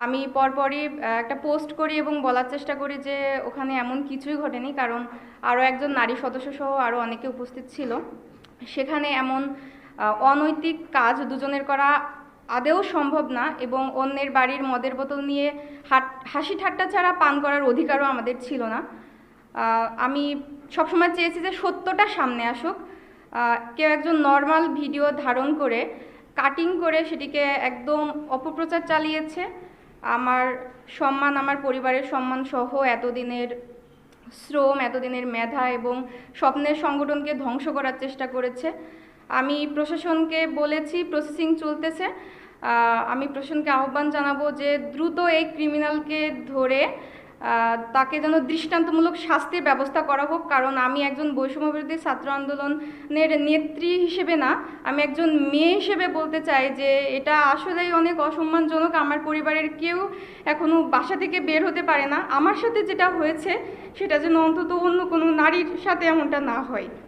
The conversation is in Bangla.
আমি পরপরই একটা পোস্ট করি এবং বলার চেষ্টা করি যে ওখানে এমন কিছুই ঘটেনি, কারণ আরও একজন নারী সদস্য সহ আরও অনেকে উপস্থিত ছিল। সেখানে এমন অনৈতিক কাজ দুজনের করা আদৌ সম্ভব না, এবং অন্যের বাড়ির মদের বোতল নিয়ে হাসি ঠাট্টা ছাড়া পান করার অধিকারও আমাদের ছিল না। আমি সবসময় চেয়েছি যে সত্যটা সামনে আসুক। কেউ একজন নর্মাল ভিডিও ধারণ করে কাটিং করে সেটিকে একদম অপপ্রচার চালিয়েছে। আমার সম্মান, আমার পরিবারের সম্মান সহ এতদিনের শ্রম, এতদিনের মেধা এবং স্বপ্নের সংগঠনকে ধ্বংস করার চেষ্টা করেছে। আমি প্রশাসনকে বলেছি, প্রসেসিং চলতেছে। আমি প্রশাসনকে আহ্বান জানাবো যে দ্রুত এই ক্রিমিনালকে ধরে তাকে যেন দৃষ্টান্তমূলক শাস্তির ব্যবস্থা করা হোক। কারণ আমি একজন বৈষম্যবিরোধী ছাত্র আন্দোলনের নেত্রী হিসেবে না, আমি একজন মেয়ে হিসেবে বলতে চাই যে এটা আসলেই অনেক অসম্মানজনক। আমার পরিবারের কেউ এখনও বাসা থেকে বের হতে পারে না। আমার সাথে যেটা হয়েছে সেটা যেন অন্তত অন্য কোনো নারীর সাথে এমনটা না হয়।